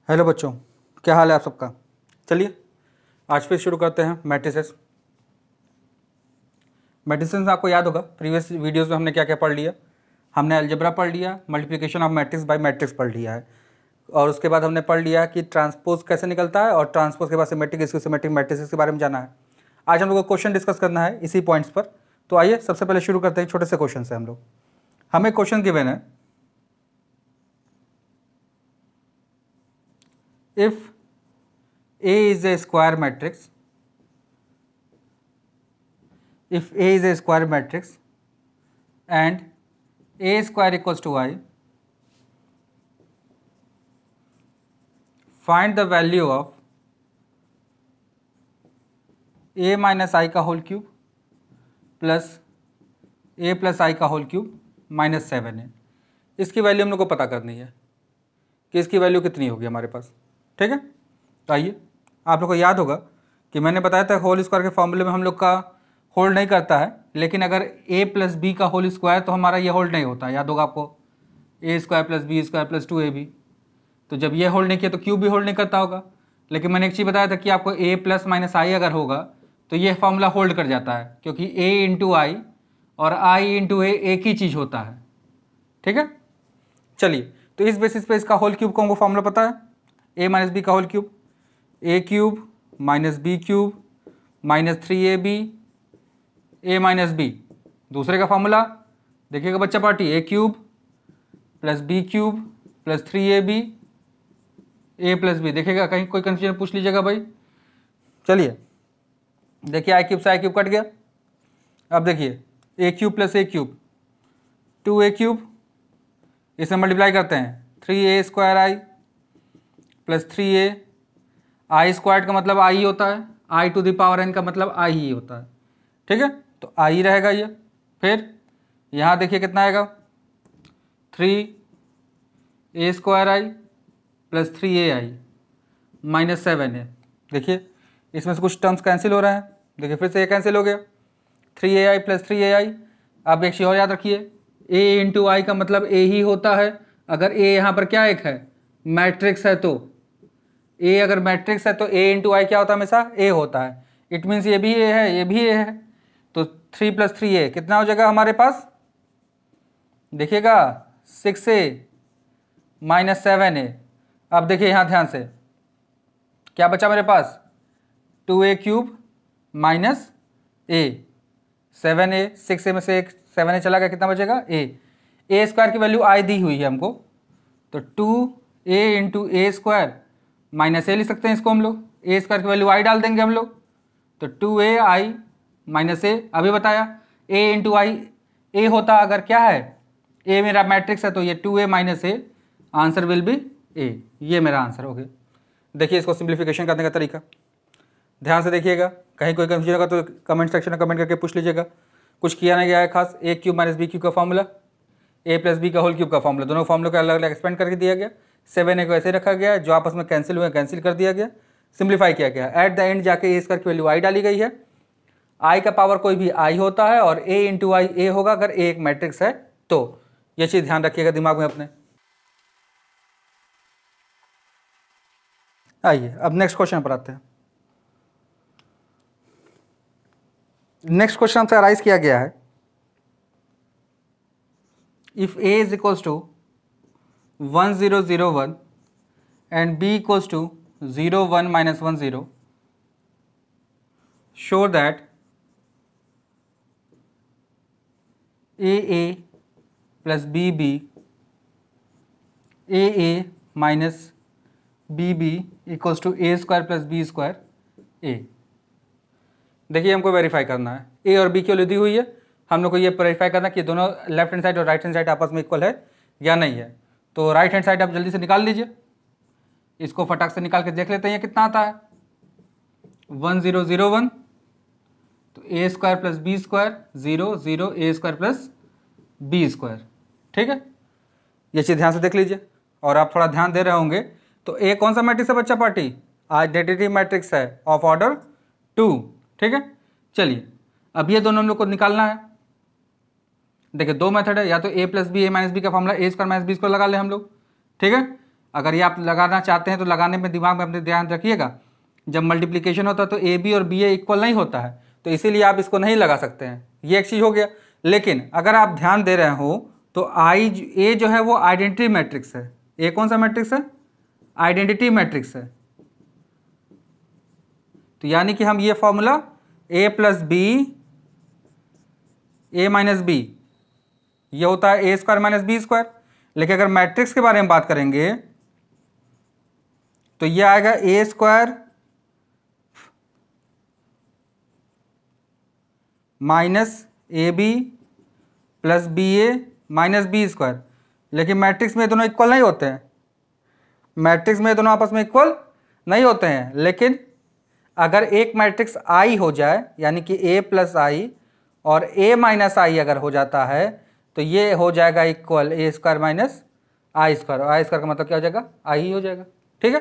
Hello बच्चों, क्या हाल है आप सबका। चलिए आज फिर शुरू करते हैं मैट्रिसेस। मैट्रिसेस में आपको याद होगा प्रीवियस वीडियोस में हमने क्या क्या पढ़ लिया। हमने अलजेब्रा पढ़ लिया, multiplication of matrix bye matrix पढ़ लिया है, और उसके बाद हमने पढ़ लिया कि ट्रांसपोज कैसे निकलता है, और ट्रांसपोज के बाद सिमेट्रिक सिमेट्रिक मैट्रिसेस के बारे में जाना है। आज हम लोग को क्वेश्चन डिस्कस करना है इसी पॉइंट्स पर। तो आइए सबसे पहले शुरू करते हैं छोटे से क्वेश्चन से। हम लोग हमें क्वेश्चन गिवन है, if A is a square matrix, if A is a square matrix and A square equals to I, find the value of A minus I का whole cube plus A plus I का whole cube minus 7A। इसकी value हम लोग को पता करनी है कि इसकी वैल्यू कितनी होगी हमारे पास। ठीक है, तो आइए, आप लोग को याद होगा कि मैंने बताया था होल स्क्वायर के फॉर्मूले में हम लोग का होल्ड नहीं करता है, लेकिन अगर a प्लस बी का होल स्क्वायर तो हमारा ये होल्ड नहीं होता। याद होगा आपको, a square plus B square plus 2ab। तो जब ये होल्ड नहीं किया तो क्यूब भी होल्ड नहीं करता होगा। लेकिन मैंने एक चीज़ बताया था कि आपको a प्लस माइनस आई अगर होगा तो ये फॉर्मूला होल्ड कर जाता है, क्योंकि a इंटू आई और i इंटू ए एक ही चीज़ होता है। ठीक है, चलिए, तो इस बेसिस पे इसका होल क्यूब को हमको फॉर्मूला पता है, a माइनस बी का whole cube, A cube minus B cube minus 3ab A minus B. दूसरे का फॉर्मूला देखिएगा बच्चा party, A cube plus B cube plus 3ab A plus B. देखिएगा कहीं कोई कंफ्यूजन पूछ लीजिएगा भाई। चलिए देखिए, आई क्यूब से आई क्यूब कट गया। अब देखिए ए क्यूब प्लस ए क्यूब 2a क्यूब, इसे मल्टीप्लाई करते हैं 3a स्क्वायर आई प्लस 3a। आई स्क्वायर का मतलब आई होता है, आई टू द पावर n का मतलब आई ही होता है। ठीक है, तो आई रहेगा ये। फिर यहाँ देखिए कितना आएगा, 3a स्क्वायर आई प्लस 3ai माइनस 7a। देखिए इसमें से कुछ टर्म्स कैंसिल हो रहे हैं, देखिए फिर से ये कैंसिल हो गया, 3ai प्लस 3ai। अब एक चीज़ और याद रखिए, a इंटू आई का मतलब a ही होता है। अगर a यहाँ पर क्या एक है, मैट्रिक्स है, तो a अगर मैट्रिक्स है तो a इंटू आई क्या होता है, हमेशा a होता है। इट मीन्स ये भी a है, ये भी a है, तो 3 प्लस 3a कितना हो जाएगा हमारे पास, देखिएगा 6a माइनस 7a। अब देखिए यहाँ ध्यान से क्या बचा मेरे पास, 2a cube minus a 7a, 6a में से एक 7a चला गया, कितना बचेगा a स्क्वायर की वैल्यू आई दी हुई है हमको, तो 2a इंटू ए स्क्वायर माइनस ए लिख सकते हैं इसको हम लोग। ए स्क्वायर की वैल्यू आई डाल देंगे हम लोग, तो 2a आई माइनस ए। अभी बताया a इंटू आई ए होता, अगर क्या है a मेरा मैट्रिक्स है तो ये 2a minus A, answer will be a। ये मेरा आंसर हो गया। देखिए इसको सिंप्लीफिकेशन करने का तरीका ध्यान से देखिएगा, कहीं कोई कंफ्यूजन होगा तो कमेंट सेक्शन में कमेंट करके पूछ लीजिएगा। कुछ किया नहीं गया है खास। ए क्यूब माइनस बी क्यूब का फॉर्मूला, ए प्लस बी का होल क्यूब का फॉर्मूला, दोनों फॉर्मूले को अलग अलग एक्सपेंड करके दिया गया। 7a को ऐसे रखा गया, जो आपस में कैंसिल हुए कैंसिल कर दिया गया, सिंप्लीफाई किया गया। एट द एंड जाके ए स्क्वायर की वैल्यू आई डाली गई है। आई का पावर कोई भी आई होता है और a इंटू आई ए होगा अगर a एक मैट्रिक्स है तो। ये चीज़ ध्यान रखिएगा दिमाग में अपने। आइए अब नेक्स्ट क्वेश्चन पर आते हैं। नेक्स्ट क्वेश्चन हमसे अराइज किया गया है, if a is equals to 1001 and b equals to 01 minus 10, show that AA plus BB AA minus BB equals to A square plus B square A. देखिए हमको verify करना है ए और बी की वैल्यू दी हुई है, हम लोग को ये वेरीफाई करना है कि दोनों लेफ्ट हैंड साइड और राइट हैंड साइड आपस में इक्वल है या नहीं है। तो राइट हैंड साइड आप जल्दी से निकाल लीजिए, इसको फटाक से निकाल के देख लेते हैं ये कितना आता है। 1001 तो A square plus B square 0 0 A square plus B square. ठीक है, ये चीज़ ध्यान से देख लीजिए। और आप थोड़ा ध्यान दे रहे होंगे तो ए कौन सा मैट्रिक्स है बच्चा पार्टी, आइडेंटिटी मैट्रिक्स है ऑफ ऑर्डर 2। ठीक है, चलिए अब ये दोनों हम लोग को निकालना है। देखिए दो मेथड है, या तो ए plus B A minus B का फॉर्मूला ए स्क्वायर माइनस बी स्क्वायर लगा ले हम लोग। ठीक है, अगर ये आप लगाना चाहते हैं तो लगाने में दिमाग में अपने ध्यान रखिएगा, जब मल्टीप्लिकेशन होता है तो ए बी और बी ए इक्वल नहीं होता है, तो इसीलिए आप इसको नहीं लगा सकते हैं। ये एक चीज़ हो गया। लेकिन अगर आप ध्यान दे रहे हो तो ए जो है वो आइडेंटिटी मैट्रिक्स है। ए कौन सा मैट्रिक्स है? आइडेंटिटी मैट्रिक्स है। तो यानी कि हम ये formula A plus B A minus B, ये होता है ए स्क्वायर माइनस बी स्क्वायर। लेकिन अगर मैट्रिक्स के बारे में बात करेंगे तो ये आएगा A square minus A B plus B A minus B square. लेकिन मैट्रिक्स में दोनों इक्वल नहीं होते हैं, मैट्रिक्स में दोनों आपस में इक्वल नहीं होते हैं। लेकिन अगर एक मैट्रिक्स आई हो जाए, यानी कि ए प्लस आई और ए माइनस आई अगर हो जाता है, तो ये हो जाएगा इक्वल ए स्क्वायर माइनस आई स्क्वायर। आई स्क्वायर का मतलब क्या हो जाएगा? आई ही हो जाएगा। ठीक है,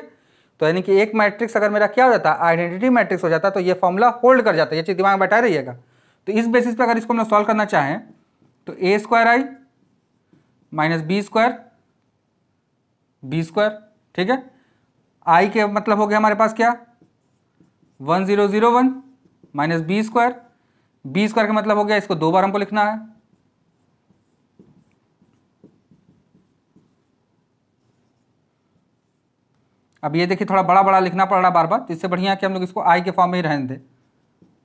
तो यानी कि एक मैट्रिक्स अगर मेरा क्या हो जाता है? आइडेंटिटी मैट्रिक्स हो जाता है, तो ये फॉर्मूला होल्ड कर जाता है। ये चीज़ दिमाग में बैठा रहिएगा। तो इस बेसिस पे अगर इसको हम लोग सॉल्व करना चाहें तो A square I minus B square B square. ठीक है, आई के मतलब हो गया हमारे पास क्या? 1001 minus B square. B square का मतलब हो गया, इसको दो बार हमको लिखना है, अब ये देखिए थोड़ा बड़ा बड़ा लिखना पड़ रहा बार बार, तो इससे बढ़िया कि हम लोग इसको आई के फॉर्म में ही रहने दें।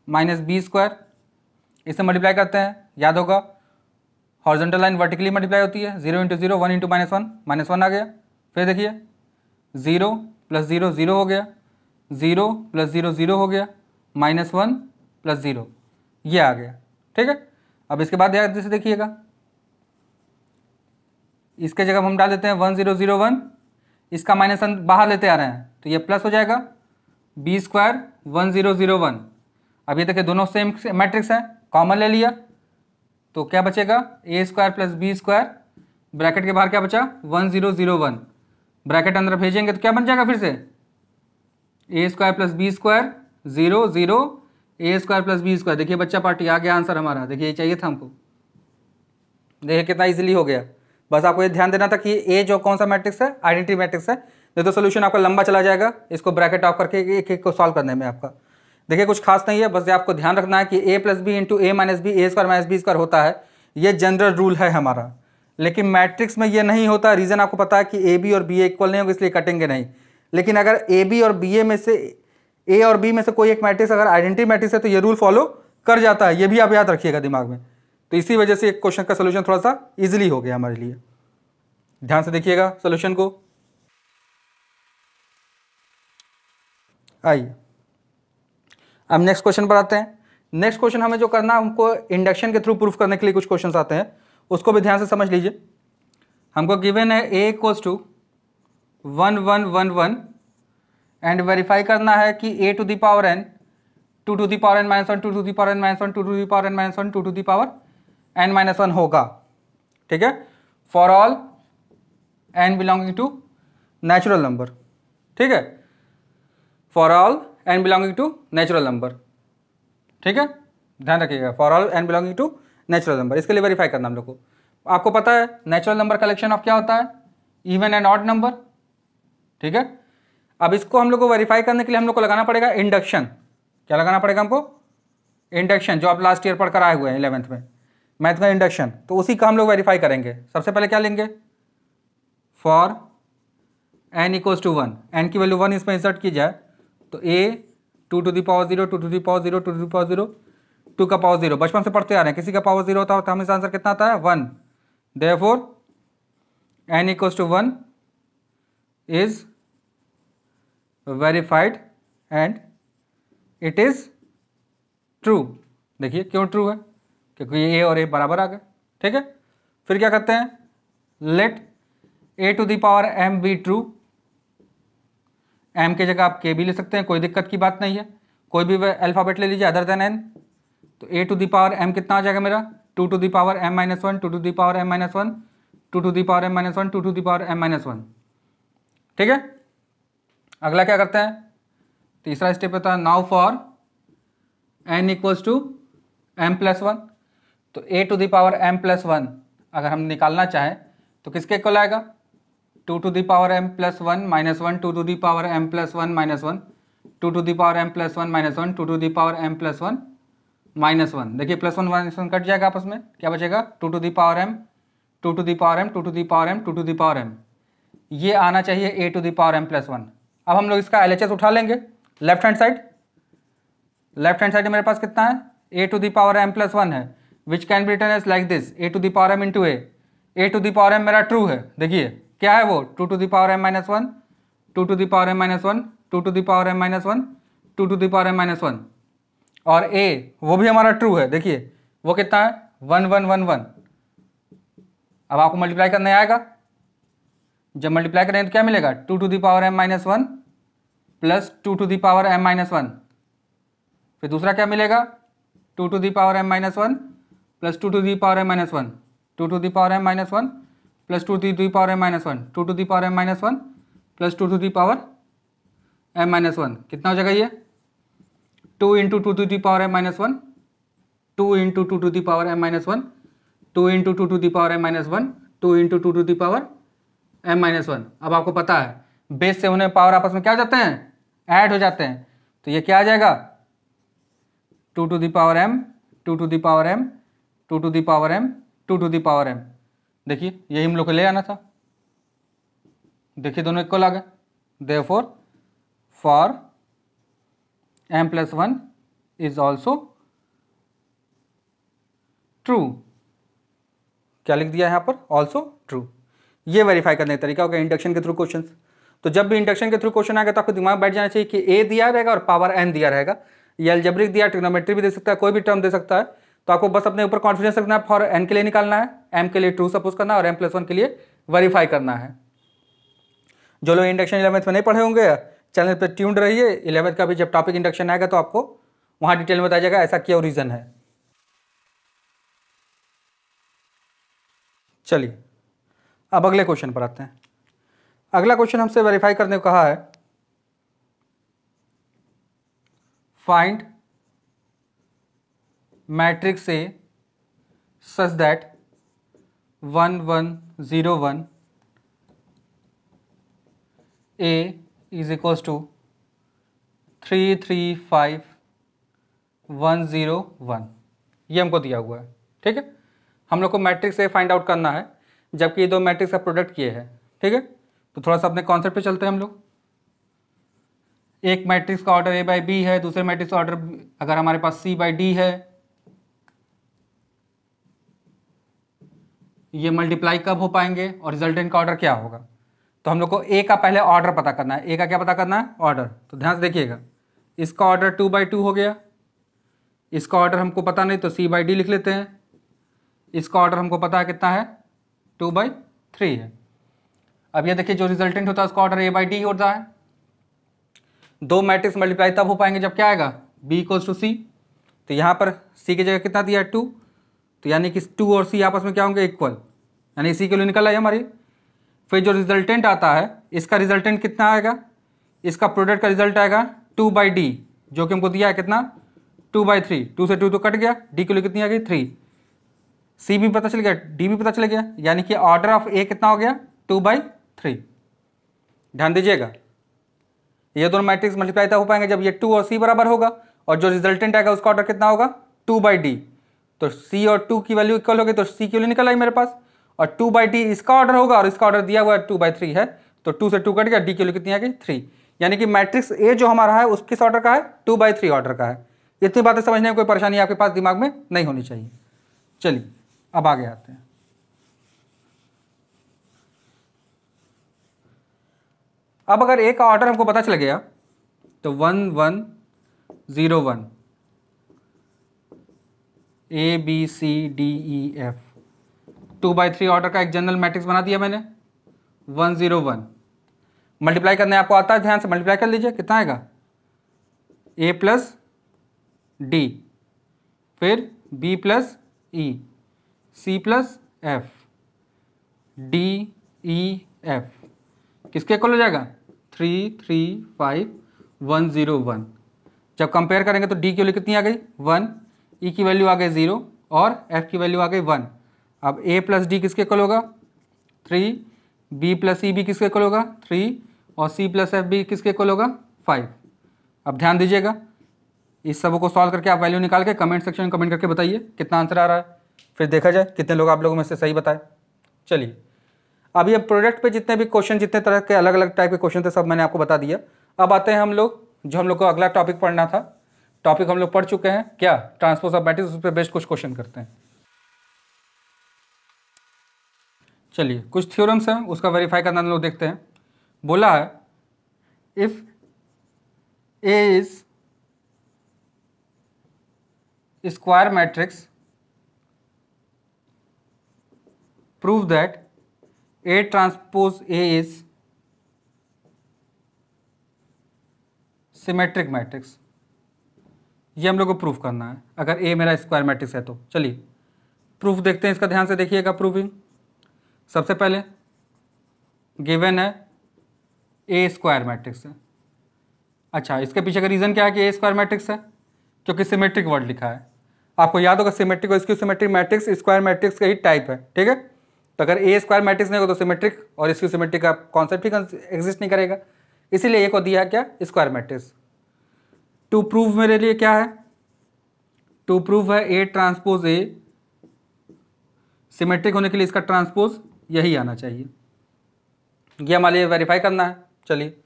माइनस बी स्क्वायर, इससे मल्टीप्लाई करते हैं, याद होगा हॉरिजॉन्टल लाइन वर्टिकली मल्टीप्लाई होती है। 0 इंटू 0 1 इंटू माइनस वन आ गया। फिर देखिए 0 प्लस 0 0 हो गया, 0 प्लस 0 0 हो गया, -1 प्लस 0 ये आ गया। ठीक है, अब इसके बाद ध्यान से देखिएगा, इसके जगह हम डाल देते हैं 1001, इसका -1 बाहर लेते आ रहे हैं तो ये प्लस हो जाएगा बी स्क्वायर 1001। अब ये देखिए दोनों सेम मैट्रिक्स है, कॉमन ले लिया तो क्या बचेगा? A square plus B square, bracket के बाहर क्या बचा? 1001, ब्रैकेट अंदर भेजेंगे तो क्या बन जाएगा? फिर से ए स्क्वायर प्लस बी स्क्वायर 0 0 ए स्क्वायर प्लस बी स्क्वायर। देखिए बच्चा पार्टी आ गया आंसर हमारा। देखिए ये चाहिए था हमको, देखिए कितना इजीली हो गया। बस आपको ये ध्यान देना था कि ए जो कौन सा मैट्रिक्स है? आइडेंटिटी मैट्रिक्स है। नहीं तो सोल्यूशन आपका लंबा चला जाएगा इसको ब्रैकेट ऑफ करके एक एक को सॉल्व करने में आपका। देखिए कुछ खास नहीं है, बस ये आपको ध्यान रखना है कि ए प्लस बी इंटू ए माइनस बी ए स्क्वायर माइनस बी स्क्वायर होता है, ये जनरल रूल है हमारा। लेकिन मैट्रिक्स में ये नहीं होता। रीज़न आपको पता है कि ए बी और बी ए इक्वल नहीं होगा, इसलिए कटेंगे नहीं। लेकिन अगर ए बी और बी ए में से ए और बी में से कोई एक मैट्रिक्स अगर आइडेंटिटी मैट्रिक्स है तो ये रूल फॉलो कर जाता है। ये भी आप याद रखिएगा दिमाग में। तो इसी वजह से एक क्वेश्चन का सोल्यूशन थोड़ा सा इजीली हो गया हमारे लिए। ध्यान से देखिएगा सोल्यूशन को। आइए अब नेक्स्ट क्वेश्चन पर आते हैं। नेक्स्ट क्वेश्चन हमें जो करना है, हमको इंडक्शन के थ्रू प्रूफ करने के लिए कुछ क्वेश्चंस आते हैं, उसको भी ध्यान से समझ लीजिए। हमको गिवन है a equals to 1 1 1 1 and verify करना है कि a to the power n 2 to the power n minus 1 2 to the power n minus 1 2 to the power n minus 1 2 to the power n minus 1 होगा। ठीक है, for all n belonging to natural number. ठीक है, for all n belonging to natural number. ठीक है, ध्यान रखिएगा, for all n belonging to natural number. इसके लिए वेरीफाई करना हम लोग को। आपको पता है नेचुरल नंबर कलेक्शन ऑफ क्या होता है? Even and odd number. ठीक है, अब इसको हम लोग को वेरीफाई करने के लिए हम लोग को लगाना पड़ेगा इंडक्शन। क्या लगाना पड़ेगा हमको? इंडक्शन, जो आप लास्ट ईयर पढ़ कर आए हुए हैं 11th में मैथ में इंडक्शन। तो उसी का हम लोग वेरीफाई करेंगे। सबसे पहले क्या लेंगे? For n equals to 1, n की वैल्यू 1 इसमें इंसर्ट की जाए तो a 2 to the power 0 2 to the power 0 2 to the power 0 2 का पावर 0। बचपन से पढ़ते आ रहे हैं, किसी का पावर 0 होता है तो हमेशा आंसर कितना आता है? 1। Therefore n equals to 1 is verified and it is true. देखिए क्यों ट्रू है? क्योंकि ये a और a बराबर आ गए। ठीक है, फिर क्या करते हैं? Let a to the power m be true. m की जगह आप k भी ले सकते हैं, कोई दिक्कत की बात नहीं है। कोई भी अल्फाबेट ले लीजिए अदर देन n। तो a to the power m कितना आ जाएगा मेरा? 2 to the power m minus 1 2 to the power m minus 1 2 to the power m minus 1 2 to the power m minus 1। ठीक है, अगला क्या करते हैं? तीसरा स्टेप होता है now for n equals to m plus 1। तो a to the power m plus 1 अगर हम निकालना चाहें तो किसके इक्वल आएगा? 2 to the power m plus 1 minus 1 2 to the power m plus 1 minus 1 2 to the power m plus 1 minus 1 2 to the power m plus 1 minus 1। देखिए plus 1 minus 1 cut जाएगा आपस में, क्या बचेगा 2 to the power m 2 to the power m 2 to the power m 2 to the power m, ये आना चाहिए a to the power m plus 1। अब हम लोग इसका LHS उठा लेंगे left hand side. Left hand side में मेरे पास कितना है, a to the power m plus 1 है, which can be written as like this a to the power m into a to the power m मेरा true है। देखिए क्या है वो 2 to the power m minus 1 2 to the power m minus 1 2 to the power m minus 1 2 to the power m minus 1, और a वो भी हमारा ट्रू है। देखिए वो कितना है 1 1 1 1। अब आपको मल्टीप्लाई करने आएगा, जब मल्टीप्लाई करेंगे तो क्या मिलेगा 2 to the power m minus 1 plus 2 to the power m minus 1, फिर दूसरा क्या मिलेगा 2 to the power m minus 1 plus 2 to the power m minus 1 2 to the power m minus 1 plus 2 to the power m minus 1 2 to the power m minus 1 plus 2 to the power m minus 1, कितना हो जाएगा ये 2 into 2 to the power m minus 1 2 into 2 to the power m minus 1 2 into 2 to the power m minus 1 2 into 2 to the power m minus 1। अब आपको पता है base से उन्हें पावर आपस में क्या हो जाते हैं, ऐड हो जाते हैं, तो ये क्या आ जाएगा 2 to the power m 2 to the power m 2 to the power m 2 to the power m। देखिए यही हम लोग को ले आना था, देखिए दोनों इक्वल आ गए। Therefore for m plus 1 is also true. क्या लिख दिया है यहाँ पर, ऑल्सो ट्रू। ये वेरीफाई करने का तरीका होगा इंडक्शन के थ्रू क्वेश्चन। तो जब भी इंडक्शन के थ्रू क्वेश्चन आएगा तो आपको दिमाग बैठ जाना चाहिए कि a दिया रहेगा और पावर n दिया रहेगा, ये अलजेब्रिक दिया, ट्रिग्नोमेट्री भी दे सकता है, कोई भी टर्म दे सकता है, तो आपको बस अपने ऊपर कॉन्फिडेंस रखना है। फॉर n के लिए निकालना है, m के लिए ट्रू सपोज करना है और m प्लस 1 के लिए वेरीफाई करना है। जो लोग इंडक्शन 11th में नहीं पढ़े होंगे चैनल पर ट्यून्ड रहिए, 11th का भी जब टॉपिक इंडक्शन आएगा तो आपको वहाँ डिटेल में बताया जाएगा ऐसा क्यों रीज़न है। चलिए अब अगले क्वेश्चन पर आते हैं। अगला क्वेश्चन हमसे वेरीफाई करने को कहा है, find matrix A such that 1 1 0 1 A is equals to 3 3 5 1 0 1। ये हमको दिया हुआ है, ठीक है। हम लोग को मैट्रिक्स ए फाइंड आउट करना है, जबकि ये दो मैट्रिक्स का प्रोडक्ट किए हैं, ठीक है। तो थोड़ा सा अपने कॉन्सेप्ट पे चलते हैं हम लोग। एक मैट्रिक्स का ऑर्डर a बाई बी है, दूसरे मैट्रिक्स का ऑर्डर अगर हमारे पास c बाई डी है, ये मल्टीप्लाई कब हो पाएंगे और रिजल्टेंट का ऑर्डर क्या होगा। तो हम लोग को a का पहले ऑर्डर पता करना है। a का क्या पता करना है, ऑर्डर। तो ध्यान से देखिएगा, इसका ऑर्डर 2 बाई 2 हो गया, इसका ऑर्डर हमको पता नहीं तो c बाई डी लिख लेते हैं, इसका ऑर्डर हमको पता है कितना है 2 बाई 3 है। अब ये देखिए जो रिजल्टेंट होता है उसका ऑर्डर a बाई डी होता है। दो मैट्रिक्स मल्टीप्लाई तब हो पाएंगे जब क्या आएगा b इक्वल्स टू सी। तो यहाँ पर c की जगह कितना दिया है 2, तो यानी कि 2 और c आपस में क्या होंगे इक्वल, यानी c के लिए निकल आई हमारी। फिर जो रिजल्टेंट आता है इसका रिजल्टेंट कितना आएगा, इसका प्रोडक्ट का रिजल्ट आएगा 2 बाई डी, जो कि हमको दिया है कितना 2 बाई 3। 2 से 2 तो कट गया, डी के लिए कितनी आ गई 3, सी भी पता चल गया, डी भी पता चल गया, यानी कि ऑर्डर ऑफ ए कितना हो गया 2 बाई 3। ध्यान दीजिएगा, ये दोनों मैट्रिक्स मल्टीप्लाई तब हो पाएंगे जब ये 2 और सी बराबर होगा, और जो रिजल्टेंट आएगा उसका ऑर्डर कितना होगा 2 बाई डी। तो सी और 2 की वैल्यू इक्वल होगी तो सी की वैल्यू निकल आई मेरे पास, और 2 बाई डी इसका ऑर्डर होगा और इसका ऑर्डर दिया हुआ है 2 बाई 3 है, तो 2 से 2 कट गया, डी की वैल्यू कितनी आ गई 3। यानी कि मैट्रिक्स ए जो हमारा है उस किस ऑर्डर का है 2 बाई 3 ऑर्डर का है। इतनी बातें समझने में कोई परेशानी आपके पास दिमाग में नहीं होनी चाहिए। चलिए अब आगे आते हैं। अब अगर ए का ऑर्डर हमको पता चल गया तो 1 1 0 1 A B C D E F 2 by 3 order का एक जनरल मैट्रिक्स बना दिया मैंने 1 0 1। मल्टीप्लाई करने आपको आता है, ध्यान से मल्टीप्लाई कर लीजिए, कितना आएगा ए प्लस डी, फिर B plus E, C plus F, D E F किसके इक्वल हो जाएगा 3 3 5 1 0 1। जब कंपेयर करेंगे तो डी की वैल्यू कितनी आ गई 1, ई की वैल्यू आ गई 0 और एफ की वैल्यू आ गई 1। अब ए प्लस डी किसके इक्वल होगा 3, बी प्लस ई बी किसके इक्वल होगा 3 और सी प्लस एफ बी किसके इक्वल होगा 5। अब ध्यान दीजिएगा, इस सब को सॉल्व करके आप वैल्यू निकाल के कमेंट सेक्शन में कमेंट करके बताइए कितना आंसर आ रहा है, फिर देखा जाए कितने लोग आप लोगों में से सही बताए। चलिए अब ये प्रोडक्ट पे जितने भी क्वेश्चन, जितने तरह के अलग अलग टाइप के क्वेश्चन थे, सब मैंने आपको बता दिया। अब आते हैं हम लोग जो हम लोग को अगला टॉपिक पढ़ना था। टॉपिक हम लोग पढ़ चुके हैं क्या, ट्रांसपोज ऑफ मैट्रिक्स, उस पर बेस्ड कुछ क्वेश्चन करते हैं। चलिए कुछ थ्योरम्स हैं, उसका वेरीफाई करना हम लोग देखते हैं। बोला है if A is square matrix prove that A transpose A is symmetric matrix. ये हम लोग को प्रूफ करना है अगर A मेरा स्क्वायर मैट्रिक्स है तो। चलिए प्रूफ देखते हैं इसका, ध्यान से देखिएगा। प्रूफिंग सबसे पहले गिवन है A स्क्वायर मैट्रिक्स है। अच्छा, इसके पीछे का रीज़न क्या है कि A स्क्वायर मैट्रिक्स है? क्योंकि सिमेट्रिक वर्ड लिखा है। आपको याद होगा सिमेट्रिक और skew symmetric matrix square matrix का ही टाइप है, ठीक है। तो अगर ए स्क्वायर मैट्रिक्स नहीं हो तो सिमेट्रिक और स्क्यू सिमेट्रिक का कॉन्सेप्ट ही एग्जिस्ट नहीं करेगा, इसीलिए ए को दिया क्या स्क्वायर मैट्रिक्स। टू प्रूव मेरे लिए क्या है, टू प्रूव है ए ट्रांसपोज ए, सिमेट्रिक होने के लिए इसका ट्रांसपोज यही आना चाहिए, ये हमारे लिए वेरीफाई करना है। चलिए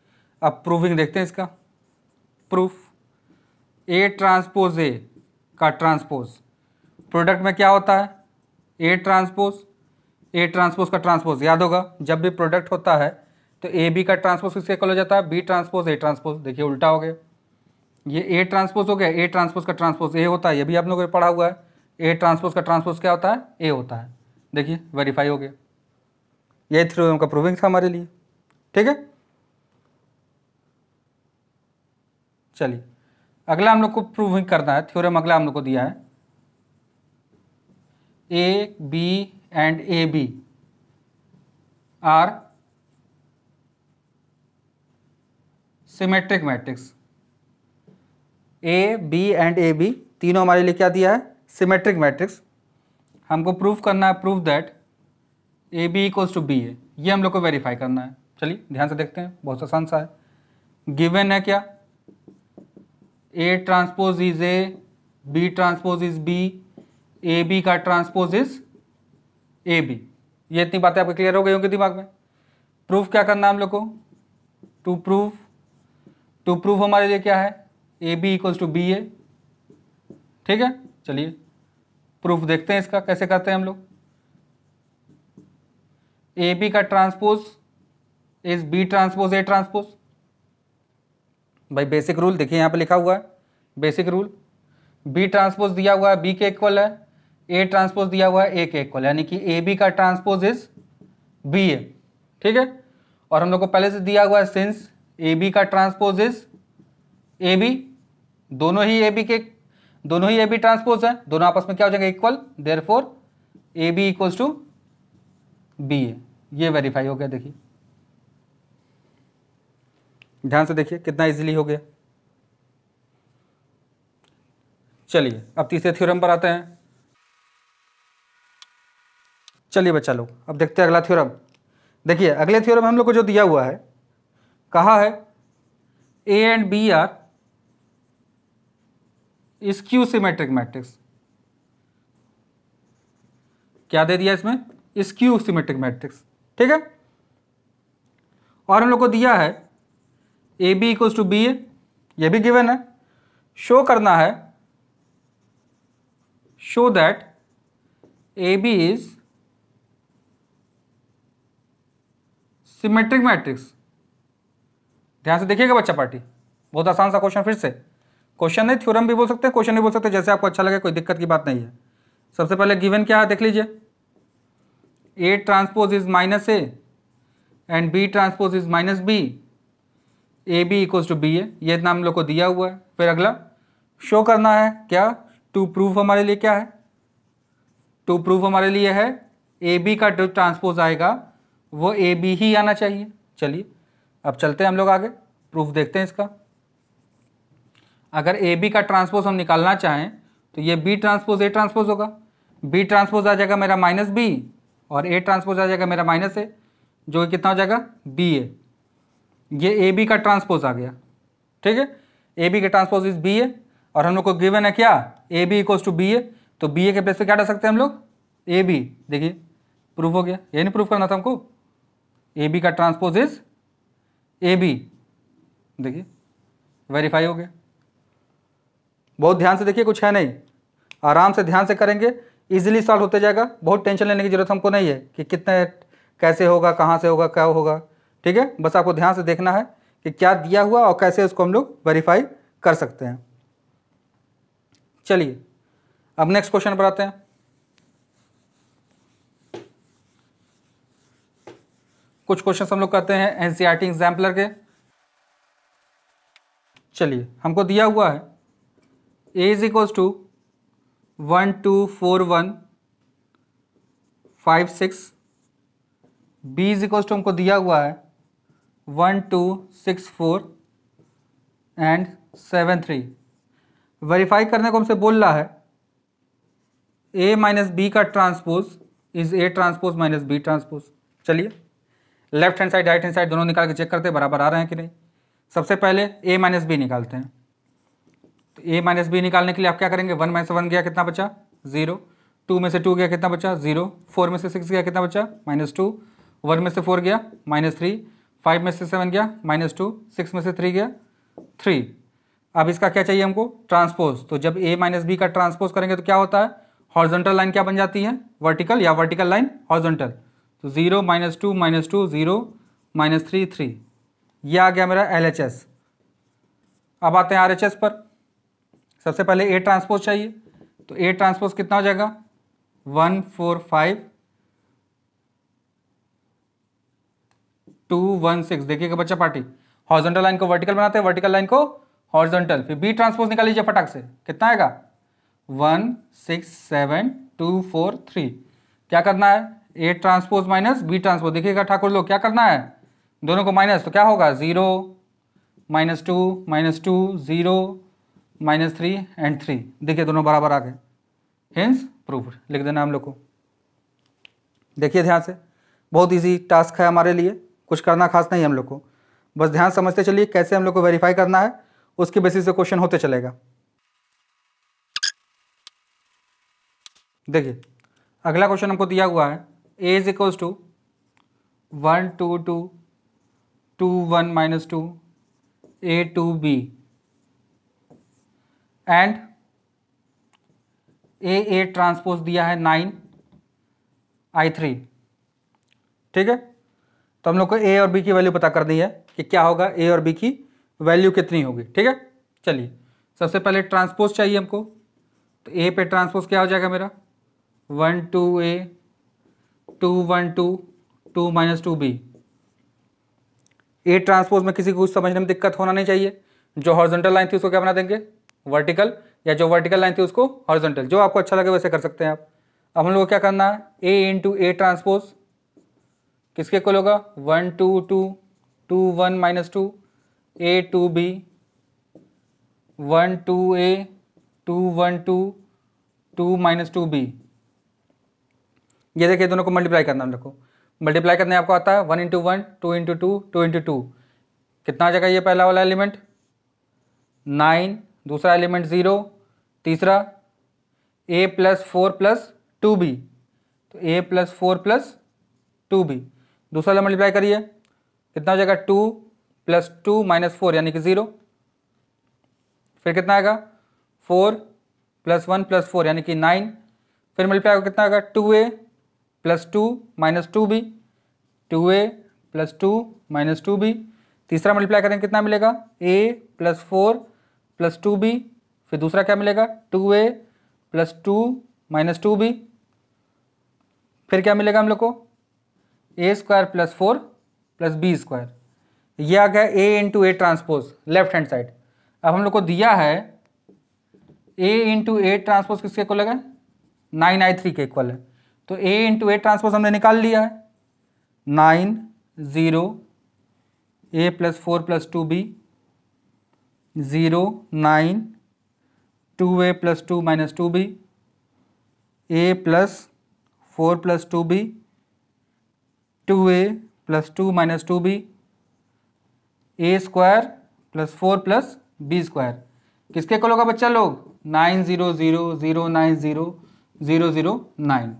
अब प्रूविंग देखते हैं इसका। प्रूफ ए ट्रांसपोज ए का ट्रांसपोज प्रोडक्ट में क्या होता है, ए ट्रांसपोज का ट्रांसपोज। याद होगा जब भी प्रोडक्ट होता है तो ए बी का ट्रांसपोज किसके इक्वल हो जाता है, बी ट्रांसपोज ए ट्रांसपोज। देखिए उल्टा हो गया, ये ए ट्रांसपोज हो गया, ए ट्रांसपोज का ट्रांसपोज ए होता है, ये भी आप लोगों ने पढ़ा हुआ है। ए ट्रांसपोज का ट्रांसपोज क्या होता है, ए होता है। देखिए वेरीफाई हो गया, यही थ्योरम का प्रूविंग था हमारे लिए, ठीक है। चलिए अगला हम लोग को प्रूविंग करना है थ्योरम। अगला हम लोग को दिया है A B and A B are symmetric matrix. A B and A B तीनों हमारे लिए क्या दिया है, सिमेट्रिक मैट्रिक्स। हमको प्रूफ करना है, proof that A B equals to B A, ये हम लोग को वेरीफाई करना है। चलिए ध्यान से देखते हैं, बहुत आसान सा है। गिवन है क्या, A transpose is A, B transpose is B, A B का ट्रांसपोज इज ए बी। ये इतनी बातें आपको क्लियर हो गई होंगी दिमाग में। प्रूफ क्या करना है हम लोग को, टू प्रूफ हमारे लिए क्या है, A B equals to B A, ठीक है। चलिए प्रूफ देखते हैं इसका कैसे करते हैं हम लोग। ए बी का transpose is B transpose A transpose. भाई बेसिक रूल देखिए यहाँ पे लिखा हुआ है, बेसिक रूल। बी ट्रांसपोज दिया हुआ है बी के इक्वल है, ए ट्रांसपोज दिया हुआ है ए के इक्वल, यानी कि ए बी का ट्रांसपोज इज बी ए, ठीक है। और हम लोग को पहले से दिया हुआ है सिंस ए बी का ट्रांसपोज इज ए बी, दोनों ही ए बी ट्रांसपोज है, दोनों आपस में क्या हो जाएंगे equal, therefore A B equals to B A. ये वेरीफाई हो गया। देखिए ध्यान से देखिए कितना इजीली हो गया। चलिए अब तीसरे थ्योरम पर आते हैं। चलिए बच्चा लोग अब देखते हैं अगला थ्योरम। देखिए अगले थ्योरम हम लोग को जो दिया हुआ है, कहा है A and B are skew symmetric matrix. क्या दे दिया इसमें, स्क्यू सिमेट्रिक मैट्रिक्स, ठीक है। और हम लोग को दिया है A B equals to B A, यह भी गिवन है। शो करना है, show that A B is symmetric matrix. ध्यान से देखिएगा बच्चा पार्टी, बहुत आसान सा क्वेश्चन। फिर से क्वेश्चन नहीं, थ्योरम भी बोल सकते हैं, क्वेश्चन नहीं बोल सकते, जैसे आपको अच्छा लगे, कोई दिक्कत की बात नहीं है। सबसे पहले गिवन क्या है देख लीजिए, A transpose is minus A and B transpose is minus B, A B equals to B A, ये इतना हम लोग को दिया हुआ है। फिर अगला शो करना है क्या, टू प्रूफ हमारे लिए क्या है, टू प्रूफ हमारे लिए है ए बी का जो ट्रांसपोज आएगा वो ए बी ही आना चाहिए। चलिए अब चलते हैं हम लोग आगे, प्रूफ देखते हैं इसका। अगर ए बी का ट्रांसपोज हम निकालना चाहें तो ये बी ट्रांसपोज ए ट्रांसपोज होगा, बी ट्रांसपोज आ जाएगा मेरा माइनस बी और ए ट्रांसपोज आ जाएगा मेरा माइनस ए। जो कि कितना हो जाएगा बी ए, ये ए बी का ट्रांसपोज आ गया, ठीक है, ए बी का ट्रांसपोज इज बी ए, और हम लोग को गिवन है क्या A B equals to B A, तो बी ए के प्लेस पे क्या डाल सकते हैं हम लोग ए बी, देखिए प्रूफ हो गया, ये नहीं प्रूफ करना था हमको, ए बी का ट्रांसपोज इज ए बी, देखिए वेरीफाई हो गया। बहुत ध्यान से देखिए, कुछ है नहीं, आराम से ध्यान से करेंगे, इजीली सॉल्व होते जाएगा, बहुत टेंशन लेने की जरूरत हमको नहीं है कि कितने कैसे होगा, कहाँ से होगा, क्या होगा, ठीक है, बस आपको ध्यान से देखना है कि क्या दिया हुआ और कैसे उसको हम लोग वेरीफाई कर सकते हैं। चलिए अब नेक्स्ट क्वेश्चन पर आते हैं। कुछ क्वेश्चन हम लोग करते हैं एनसीईआरटी एग्जाम्पलर के। चलिए हमको दिया हुआ है a is equals to 1 2 4 1 5 6, b is equals to हमको दिया हुआ है 1 2 6 4 एंड 7 3। वेरीफाई करने को हमसे बोल रहा है a माइनस बी का transpose is a transpose minus B transpose. चलिए left hand side right hand side दोनों निकाल के चेक करते हैं बराबर आ रहे हैं कि नहीं। सबसे पहले a माइनस बी निकालते हैं, तो a माइनस बी निकालने के लिए आप क्या करेंगे, 1 में से 1 गया कितना बचा 0, 2 में से 2 गया कितना बचा 0, 4 में से 6 गया कितना बचा -2, 1 में से 4 गया -3, 5 में से 7 गया -2, 6 में से 3 गया 3। अब इसका क्या चाहिए हमको ट्रांसपोज, तो जब a माइनस बी का ट्रांसपोज करेंगे तो क्या होता है, हॉरिजॉन्टल लाइन क्या बन जाती है वर्टिकल, या वर्टिकल लाइन हॉरिजॉन्टल, तो 0 -2 -2 0 -3 3, ये आ गया मेरा LHS। अब आते हैं RHS पर। सबसे पहले A ट्रांसपोज चाहिए, तो A ट्रांसपोज कितना हो जाएगा 1 4 5 2 1 6। देखिएगा बच्चा पार्टी, हॉरिजॉन्टल लाइन को वर्टिकल बनाते हैं, वर्टिकल लाइन को हॉरिजॉन्टल, फिर B ट्रांसपोज निकाल लीजिए फटाक से, कितना आएगा 1 6 7 2 4 3। क्या करना है A transpose minus B transpose, देखिएगा ठाकुर लोग क्या करना है, दोनों को माइनस, तो क्या होगा 0 -2 -2 0 -3 एंड 3, देखिए दोनों बराबर आ गए, हेंस प्रूफ लिख देना हम लोग को। देखिए ध्यान से, बहुत इजी टास्क है हमारे लिए, कुछ करना खास नहीं है हम लोग को, बस ध्यान समझते चलिए कैसे हम लोग को वेरीफाई करना है, उसके बेसिस पे क्वेश्चन होते चलेगा। देखिए अगला क्वेश्चन हमको दिया हुआ है a is equals to 1 2 2 2 1 -2 a 2 b and a transpose दिया है 9 I3, ठीक है, तो हम लोग को a और b की वैल्यू पता करनी है कि क्या होगा, a और b की वैल्यू कितनी होगी, ठीक है। चलिए सबसे पहले ट्रांसपोज चाहिए हमको, तो a पे ट्रांसपोज क्या हो जाएगा मेरा 1 2 a 2 1 2 2 -2 b। ए ट्रांसपोज में किसी को कुछ समझने में दिक्कत होना नहीं चाहिए, जो हॉरिजॉन्टल लाइन थी उसको क्या बना देंगे वर्टिकल, या जो वर्टिकल लाइन थी उसको हॉरिजॉन्टल, जो आपको अच्छा लगे वैसे कर सकते हैं आप। अब हम लोग को क्या करना है a इंटू ए ट्रांसपोज किसके इक्वल होगा 1 2 2 2 1 -2 a 2 b 1 2 a 2 1 2 2 -2 b। ये देखिए दोनों को मल्टीप्लाई करना हम लोग को, मल्टीप्लाई करने आपको आता है 1 इंटू 1 2 इंटू 2 2 इंटू 2, कितना आ जाएगा ये पहला वाला एलिमेंट 9, दूसरा एलिमेंट 0, तीसरा a + 4 + 2b, तो a + 4 + 2b, दूसरा वाला मल्टीप्लाई करिए कितना हो जाएगा 2 + 2 - 4 यानी कि 0, फिर कितना आएगा 4 + 1 + 4 यानी कि 9, फिर मल्टीप्लाई कितना आएगा 2a + 2 - 2b 2a + 2 - 2b, तीसरा मल्टीप्लाई करेंगे कितना मिलेगा a + 4 + 2b, फिर दूसरा क्या मिलेगा 2a + 2 - 2b, फिर क्या मिलेगा हम लोग को a² + 4 + b²। ये आ गया a into A transpose left hand side. अब हम लोग को दिया है a इंटू ए ट्रांसपोज किसके इक्वल है 9 I3 के इक्वल है, तो a इंटू ए ट्रांसपोज हमने निकाल लिया है 9 0 a + 4 + 2b 0 9 2a + 2 - 2b a + 4 + 2b 2a plus 2 minus 2b A square plus 4 plus B square किसके इक्वल होगा बच्चा लोग 900009009।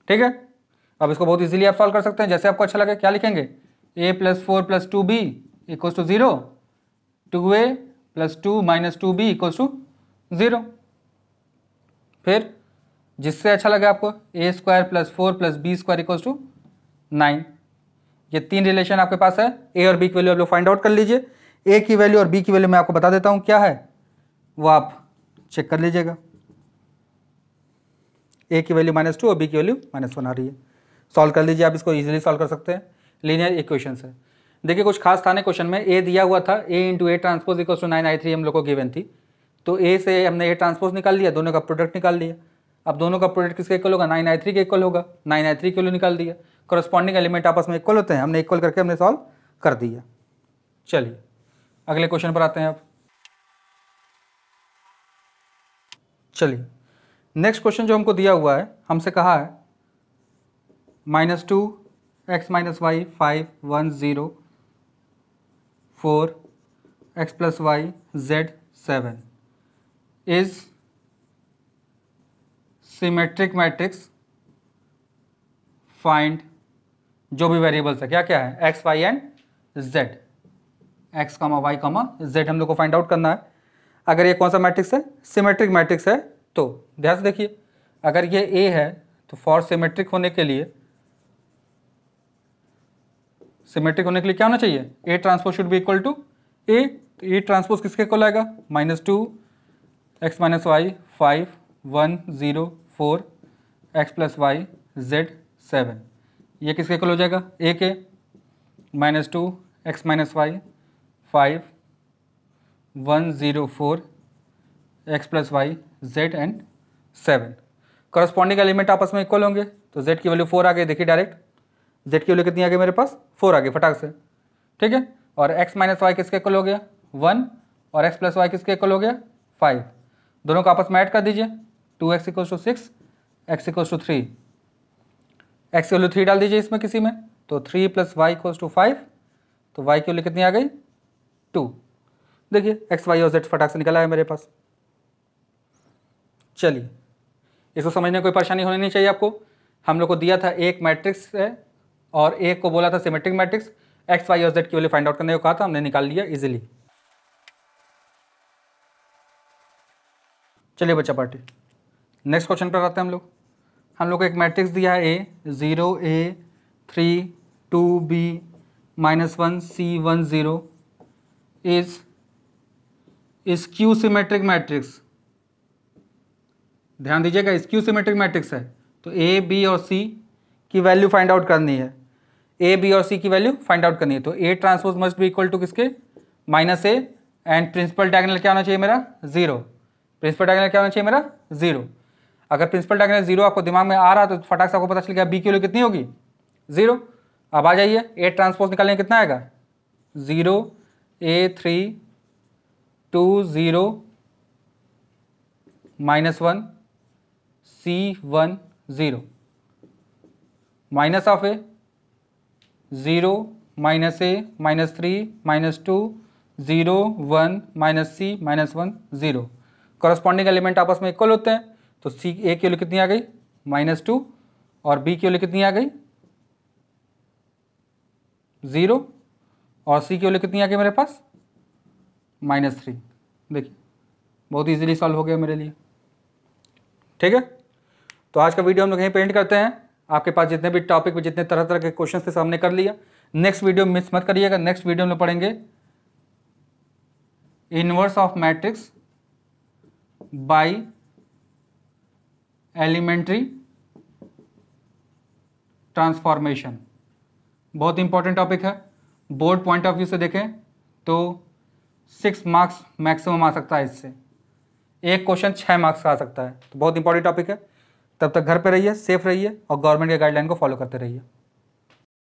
ठीक है, अब इसको बहुत इजीली आप सॉल्व कर सकते हैं, जैसे आपको अच्छा लगे। क्या लिखेंगे, a plus 4 plus 2b equals to 0, 2a plus 2 minus 2b equals to 0। फिर जिससे अच्छा लगे आपको, a square plus 4 plus B square equals to 9। ये तीन रिलेशन आपके पास है, a और b की वैल्यू आप लोग फाइंड आउट कर लीजिए। a की वैल्यू और b की वैल्यू मैं आपको बता देता हूँ क्या है, वो आप चेक कर लीजिएगा। a की वैल्यू -2 और b की वैल्यू -1 आ रही है। सॉल्व कर लीजिए, आप इसको इजीली सॉल्व कर सकते हैं, लीनियर इक्वेशन से। देखिए कुछ खास था नहीं क्वेश्चन में, a दिया हुआ था a into A transpose equal to 9i3 हम लोग को गिवन थी, तो a से हमने a ट्रांसपोज निकाल लिया, दोनों का प्रोडक्ट निकाल लिया। अब दोनों का प्रोडक्ट किसके इक्वल होगा, 9i3 के इक्वल होगा, 9i3 के वैल्यू निकाल दिया। करस्पॉन्डिंग एलिमेंट आपस में इक्वल होते हैं, हमने इक्वल करके हमने सॉल्व कर दिया। चलिए अगले क्वेश्चन पर आते हैं आप। चलिए नेक्स्ट क्वेश्चन जो हमको दिया हुआ है, हमसे कहा है -2 x minus y 5 1 0 4 x plus y z 7 is symmetric matrix, find जो भी वेरिएबल्स है, क्या क्या है, x y and z, x y z हम लोग को फाइंड आउट करना है। अगर ये कौन सा मैट्रिक्स है, सिमेट्रिक मैट्रिक्स है, तो ध्यान से देखिए, अगर ये A है तो फॉर सिमेट्रिक होने के लिए क्या होना चाहिए, A transpose should be equal to A। तो A ट्रांसपोज किसके इक्वल आएगा, -2 x minus y 5 1 0 4 x plus y z 7, ये किसके इक्वल हो जाएगा, A के। -2 x minus y 5 1 0 4 x plus y z and 7, corresponding element आपस में इक्वल होंगे, तो z की वैल्यू 4 आ गई। देखिए डायरेक्ट z की वैल्यू कितनी आ गई मेरे पास, 4 आ गई फटाक से। ठीक है, और x माइनस वाई किसके इक्वल हो गया 1, और x प्लस वाई किसके इक्वल हो गया 5, दोनों को आपस में ऐड कर दीजिए, 2x equals to 6 x equals to 3, x की वैल्यू 3 डाल दीजिए इसमें किसी में, तो 3 प्लस वाई इक्वल्स टू 5, तो y की वैल्यू कितनी आ गई 2। देखिए x y और z फटाक से निकला है मेरे पास। चलिए इसको समझने में कोई परेशानी होनी नहीं चाहिए आपको। हम लोग को दिया था एक मैट्रिक्स है और एक को बोला था सिमेट्रिक मैट्रिक्स, एक्स वाई और जेड की वैल्यू फाइंड आउट करने को कहा था, हमने निकाल लिया इजीली। चलिए बच्चा पार्टी, नेक्स्ट क्वेश्चन पर आते हैं हम लोग को एक मैट्रिक्स दिया है ए 0 a 3 2 b -1 c 1 0 is Q symmetric matrix. ध्यान दीजिएगा, स्क्यू सिमेट्रिक मैट्रिक्स है, तो ए बी और सी की वैल्यू फाइंड आउट करनी है, ए बी और सी की वैल्यू फाइंड आउट करनी है। तो A transpose must be equal to किसके, -a, एंड प्रिंसिपल डायगोनल क्या होना चाहिए मेरा 0। प्रिंसिपल डायगोनल क्या होना चाहिए मेरा 0। अगर प्रिंसिपल डायगोनल 0 आपको दिमाग में आ रहा तो फटाक से आपको पता चल गया बी की वैल्यू कितनी होगी 0। अब आ जाइए, ए ट्रांसपोज निकालने कितना आएगा 0 a 3 2 0 -1 c 1 0 minus of A 0 -a -3 -2 0 1 -c -1 0, corresponding element आपस में इक्वल होते हैं, तो सी ए की वैल्यू कितनी आ गई -2 और बी की वैल्यू कितनी आ गई 0 और सी की वैल्यू कितनी आ गई मेरे पास -3। देखिए बहुत इजीली सॉल्व हो गया मेरे लिए। ठीक है, तो आज का वीडियो हम लोग यहीं पे एंड करते हैं। आपके पास जितने भी टॉपिक में जितने तरह तरह के क्वेश्चन थे हमने कर लिया। नेक्स्ट वीडियो मिस मत करिएगा, नेक्स्ट वीडियो में पढ़ेंगे inverse of matrix by elementary transformation. बहुत इंपॉर्टेंट टॉपिक है, बोर्ड पॉइंट ऑफ व्यू से देखें तो 6 मार्क्स मैक्सिमम आ सकता है, इससे एक क्वेश्चन 6 मार्क्स का आ सकता है, तो बहुत इंपॉर्टेंट टॉपिक है। तब तक घर पे रहिए, सेफ रहिए और गवर्नमेंट के गाइडलाइन को फॉलो करते रहिए।